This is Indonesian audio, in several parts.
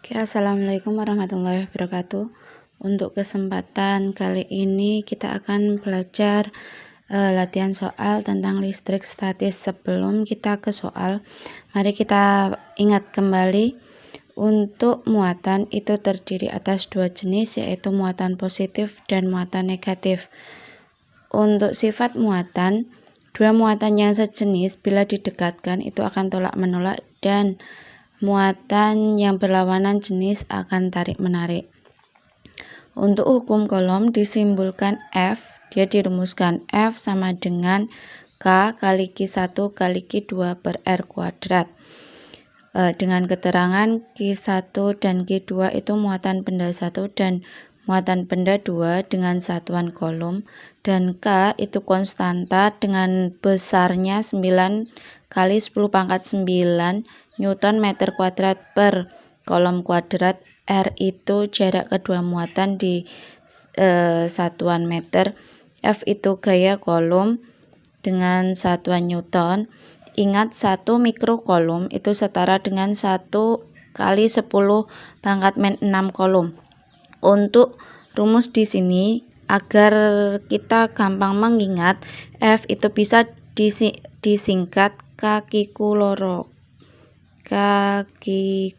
Oke, assalamualaikum warahmatullahi wabarakatuh. Untuk kesempatan kali ini kita akan belajar latihan soal tentang listrik statis. Sebelum kita ke soal, mari kita ingat kembali untuk muatan itu terdiri atas dua jenis, yaitu muatan positif dan muatan negatif. Untuk sifat muatan, dua muatan yang sejenis bila didekatkan itu akan tolak menolak, dan muatan yang berlawanan jenis akan tarik-menarik. Untuk hukum Coulomb disimbolkan F, dia dirumuskan F sama dengan K kali Q1 kali Q2 per R kuadrat. Dengan keterangan Q1 dan Q2 itu muatan benda 1 dan muatan benda 2 dengan satuan Coulomb, dan K itu konstanta dengan besarnya 9 kali 10 pangkat 9 Newton meter kuadrat per Coulomb kuadrat. R itu jarak kedua muatan di satuan meter. F itu gaya Coulomb dengan satuan Newton. Ingat, 1 mikrocoulomb itu setara dengan 1 kali 10 pangkat min 6 Coulomb. Untuk rumus di sini, agar kita gampang mengingat, F itu bisa disingkat kakiku loro. K kali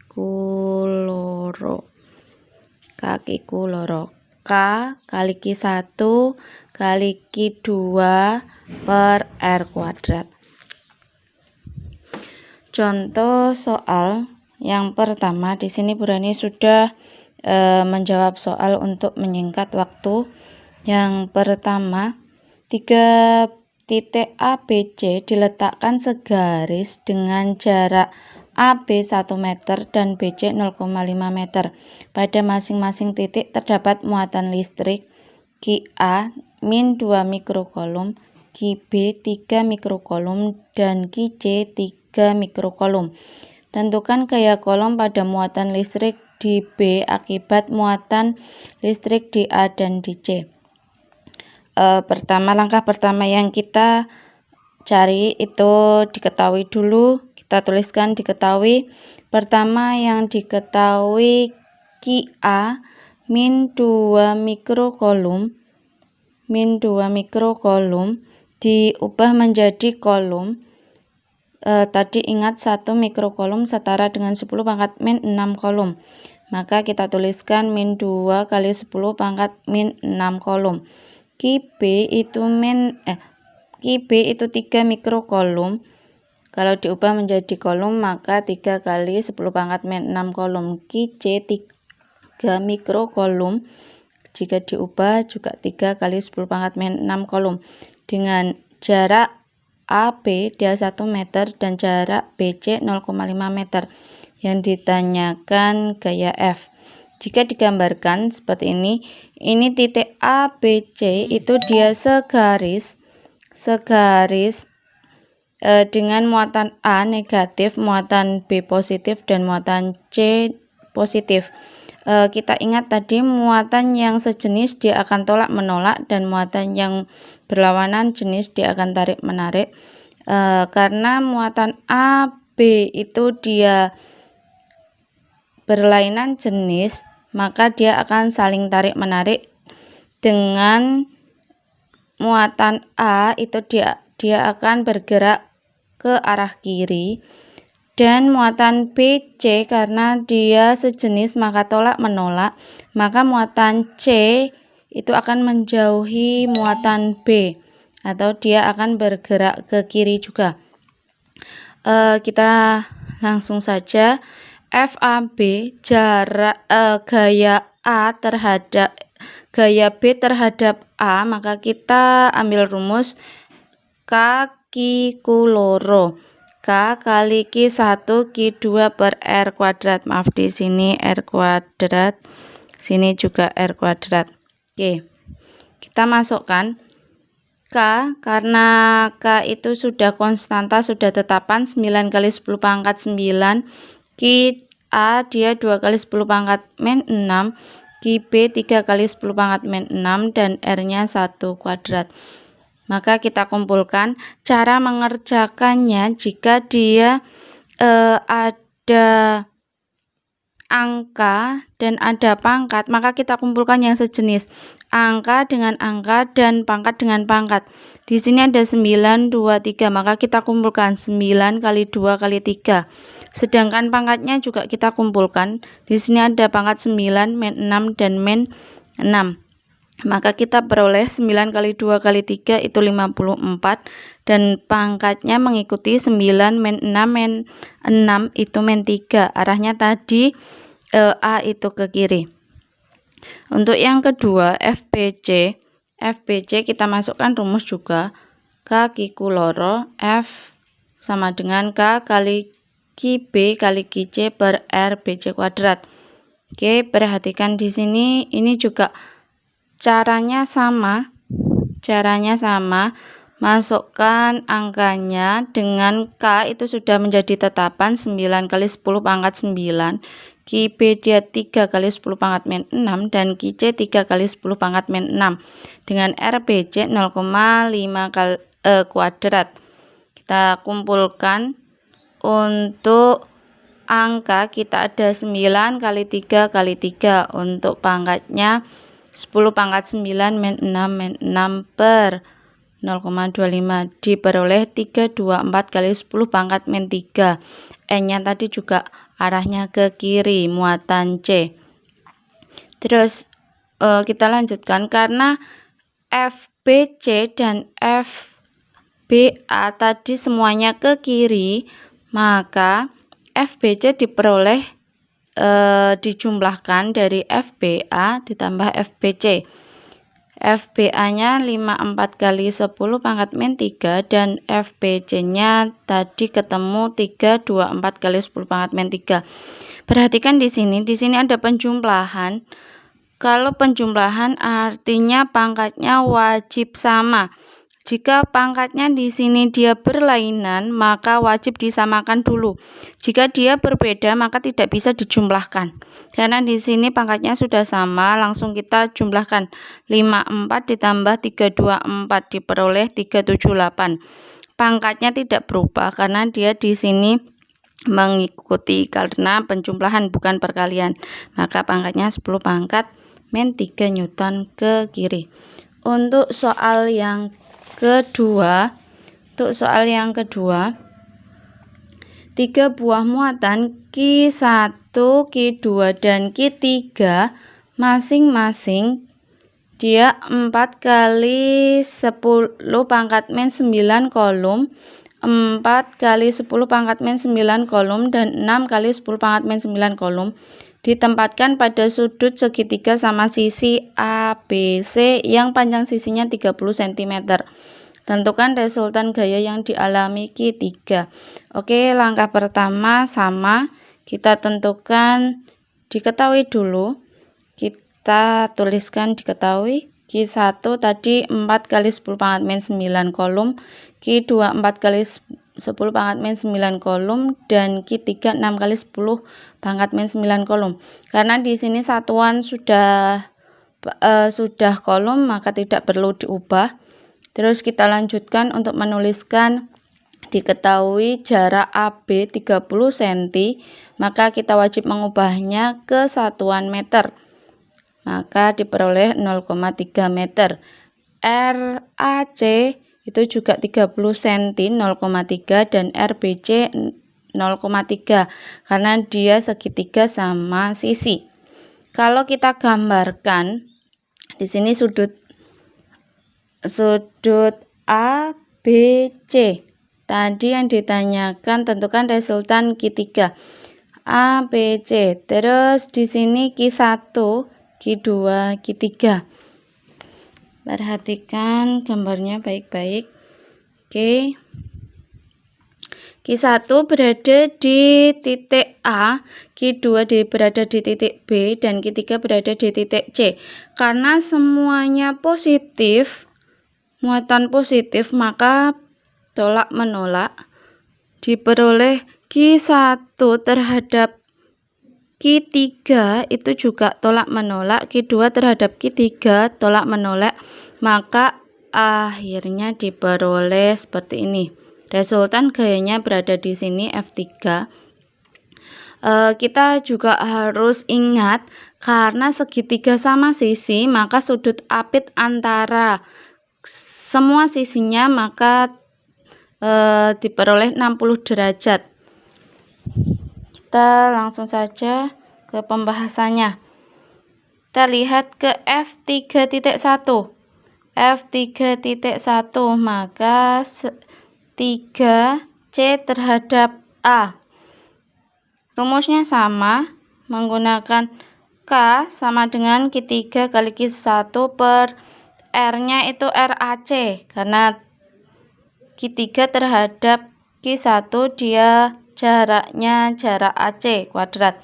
Q1 kali Q2 per R kuadrat. Contoh soal yang pertama, di sini Bu Rani sudah menjawab soal untuk menyingkat waktu. Yang pertama, 3 titik A, B, C diletakkan segaris dengan jarak AB 1 meter dan BC 0,5 meter. Pada masing-masing titik terdapat muatan listrik QA min 2 mikrocoulomb, QB 3 mikrocoulomb, dan QC 3 mikrocoulomb. Tentukan gaya Coulomb pada muatan listrik di B akibat muatan listrik di A dan di C. Langkah pertama yang kita cari itu diketahui dulu. Kita tuliskan diketahui. Pertama yang diketahui QA min 2 mikrocoulomb diubah menjadi coulomb. Tadi ingat 1 mikrocoulomb setara dengan 10 pangkat min 6 coulomb. Maka kita tuliskan min 2 kali 10 pangkat min 6 coulomb. QB itu 3 mikrocoulomb. Kalau diubah menjadi coulomb maka 3 kali 10 pangkat min 6 coulomb. QC 3 mikrocoulomb. Jika diubah juga 3 kali 10 pangkat min 6 coulomb. Dengan jarak AB dia 1 meter dan jarak BC 0,5 meter. Yang ditanyakan gaya F. Jika digambarkan seperti ini titik A, B, C itu dia segaris dengan muatan A negatif, muatan B positif, dan muatan C positif. Kita ingat tadi muatan yang sejenis dia akan tolak menolak, dan muatan yang berlawanan jenis dia akan tarik menarik. Karena muatan A, B itu dia berlainan jenis, maka dia akan saling tarik menarik. Dengan muatan A itu dia akan bergerak ke arah kiri, dan muatan BC karena dia sejenis maka tolak menolak, maka muatan C itu akan menjauhi muatan B atau dia akan bergerak ke kiri juga. Kita langsung saja. FAB jarak gaya A terhadap gaya B terhadap A, maka kita ambil rumus kakiku loro. K kali Q1 Q2 per R kuadrat. Maaf, di sini R kuadrat, sini juga R kuadrat. Oke, kita masukkan K, karena K itu sudah konstanta, sudah tetapan 9 kali 10 pangkat 9. QA dia 2 kali 10 pangkat min 6. QB 3 kali 10 pangkat min 6 dan R-nya 1 kuadrat. Maka kita kumpulkan cara mengerjakannya. Jika dia ada angka dan ada pangkat, maka kita kumpulkan yang sejenis. Angka dengan angka dan pangkat dengan pangkat. Di sini ada 9, 2, 3, maka kita kumpulkan 9 kali 2 kali 3. Sedangkan pangkatnya juga kita kumpulkan. Di sini ada pangkat 9, min 6, dan min 6. Maka kita peroleh 9 kali 2 kali 3 itu 54. Dan pangkatnya mengikuti 9 min 6 min 6 itu min 3. Arahnya tadi A itu ke kiri. Untuk yang kedua FBC kita masukkan rumus juga. K Q loro F sama dengan K kali QB kali QC per R BC kuadrat. Oke, perhatikan di sini ini juga caranya sama. Masukkan angkanya dengan K itu sudah menjadi tetapan 9 kali 10 pangkat 9. QB dia 3 kali 10 pangkat min 6 dan QC 3 kali 10 pangkat min 6 dengan RBC 0,5 kali kuadrat. Kita kumpulkan untuk angka kita ada 9 kali 3 kali 3 untuk pangkatnya 10 pangkat 9 min 6 min 6 per 0,25 diperoleh 324 kali 10 pangkat min 3. N-nya tadi juga arahnya ke kiri, muatan C. Terus kita lanjutkan karena FBC dan FBA tadi semuanya ke kiri, maka FBC diperoleh dijumlahkan dari FBA ditambah FBC. FBA-nya 54 kali 10 pangkat min 3 dan FBC-nya tadi ketemu 324 kali 10 pangkat min 3. Perhatikan di sini ada penjumlahan. Kalau penjumlahan artinya pangkatnya wajib sama. Jika pangkatnya di sini dia berlainan, maka wajib disamakan dulu. Jika dia berbeda, maka tidak bisa dijumlahkan. Karena di sini pangkatnya sudah sama, langsung kita jumlahkan. 54 ditambah 324 diperoleh 378. Pangkatnya tidak berubah karena dia di sini mengikuti karena penjumlahan bukan perkalian. Maka pangkatnya 10 pangkat min 3 Newton ke kiri. Untuk soal yang kedua, 3 buah muatan Q1, Q2, dan Q3 masing-masing dia 4 kali 10 pangkat min 9 kolom, 4 kali 10 pangkat min 9 kolom, dan 6 kali 10 pangkat min 9 kolom ditempatkan pada sudut segitiga sama sisi ABC yang panjang sisinya 30 cm. Tentukan resultan gaya yang dialami Q3. Oke, langkah pertama sama. Kita tentukan diketahui dulu. Kita tuliskan diketahui. Q1 tadi 4 kali 10 pangkat min 9 kolom. Q2 4 kali 10 pangkat min 9 kolom. Dan Q3 6 kali 10 pangkat min 9 kolom. Karena di sini satuan sudah kolom, maka tidak perlu diubah. Terus kita lanjutkan untuk menuliskan diketahui jarak AB 30 cm, maka kita wajib mengubahnya ke satuan meter. Maka diperoleh 0,3 meter. RAC itu juga 30 cm 0,3 dan RBC 0,3 karena dia segitiga sama sisi. Kalau kita gambarkan di sini sudut ABC. Tadi yang ditanyakan tentukan resultan Q3. ABC. Terus di sini Q1, Q2, Q3. Perhatikan gambarnya baik-baik. Oke. Q1 berada di titik A, Q2 berada di titik B, dan Q3 berada di titik C. Karena semuanya positif, muatan positif, maka tolak menolak diperoleh Q1 terhadap Q3 itu juga tolak menolak, Q2 terhadap Q3 tolak menolak, maka akhirnya diperoleh seperti ini. Resultan gayanya berada di sini F3. Kita juga harus ingat karena segitiga sama sisi, maka sudut apit antara semua sisinya maka diperoleh 60 derajat. Kita langsung saja ke pembahasannya. Kita lihat ke F3.1. F3.1 maka 3C terhadap A. Rumusnya sama, menggunakan K sama dengan Q3 kali Q1 per R-nya itu RAC. Karena Q3 terhadap Q1 dia jaraknya jarak AC kuadrat.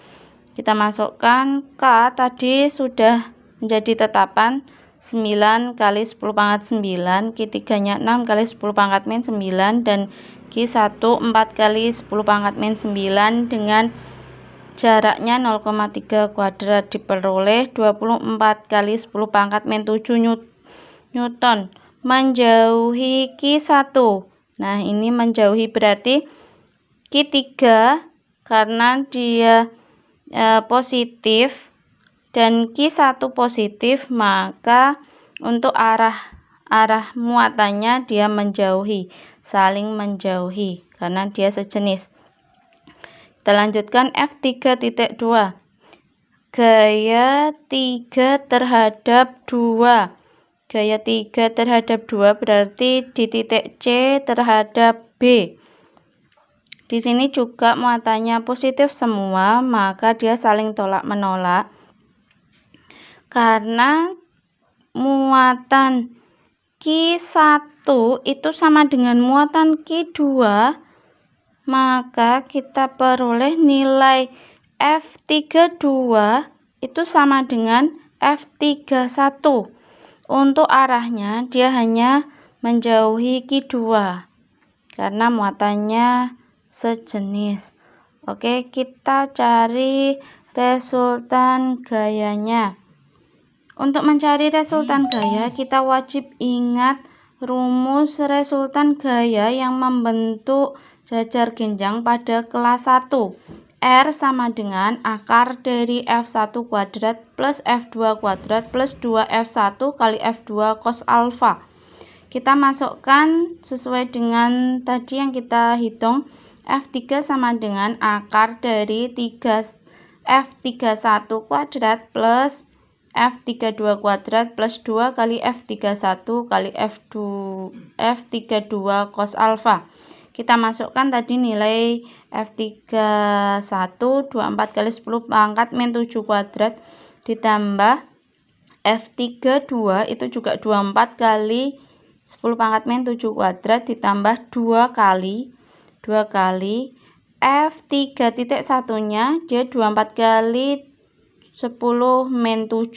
Kita masukkan K tadi sudah menjadi tetapan 9 kali 10 pangkat 9, Q3-nya 6 kali 10 pangkat min 9, dan Q1 4 kali 10 pangkat min 9 dengan jaraknya 0,3 kuadrat diperoleh 24 kali 10 pangkat min 7 Newton. Menjauhi Q1. Nah, ini menjauhi berarti Q3 karena dia positif dan Q1 positif, maka untuk arah muatannya dia menjauhi, saling menjauhi karena dia sejenis. Kita lanjutkan F3.2. Gaya 3 terhadap 2. Gaya 3 terhadap 2 berarti di titik C terhadap B. Di sini juga muatannya positif semua, maka dia saling tolak-menolak. Karena muatan Q1 itu sama dengan muatan Q2, maka kita peroleh nilai F32 itu sama dengan F31. Untuk arahnya dia hanya menjauhi Q2 karena muatannya sejenis. Oke, kita cari resultan gayanya. Untuk mencari resultan gaya, kita wajib ingat rumus resultan gaya yang membentuk jajar genjang pada kelas 1. R sama dengan akar dari F1 kuadrat plus F2 kuadrat plus 2F1 kali F2 cos alfa. Kita masukkan sesuai dengan tadi yang kita hitung. F3 sama dengan akar dari F31 kuadrat plus F32 kuadrat plus 2 kali F31 kali F32 cos alfa. Kita masukkan tadi nilai F31 24 kali 10 pangkat min 7 kuadrat ditambah F32 itu juga 24 kali 10 pangkat min 7 kuadrat ditambah 2 kali F3.1-nya dia 24 kali 10 min 7.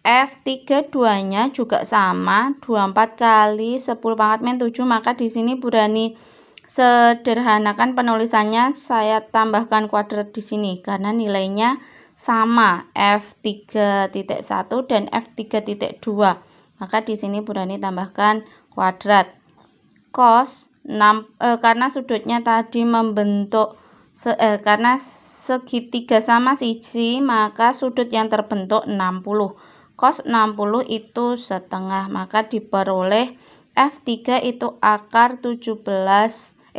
F32-nya juga sama 24 kali 10 pangkat min 7, maka di sini Burani sederhanakan penulisannya, saya tambahkan kuadrat di sini karena nilainya sama F3.1 dan F3.2. Maka di sini Burani tambahkan kuadrat. Cos 6 karena sudutnya tadi membentuk karena segitiga sama sisi, maka sudut yang terbentuk 60. Cos 60 itu setengah, maka diperoleh F3 itu akar 1728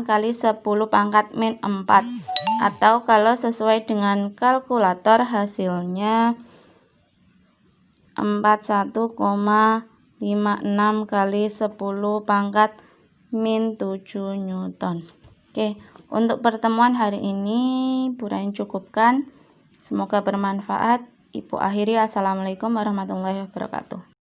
kali 10 pangkat min 4. Atau kalau sesuai dengan kalkulator hasilnya 41,56 kali 10 pangkat min 7 Newton. Oke, untuk pertemuan hari ini Burani cukupkan. Semoga bermanfaat. Ibu akhiri, assalamualaikum warahmatullahi wabarakatuh.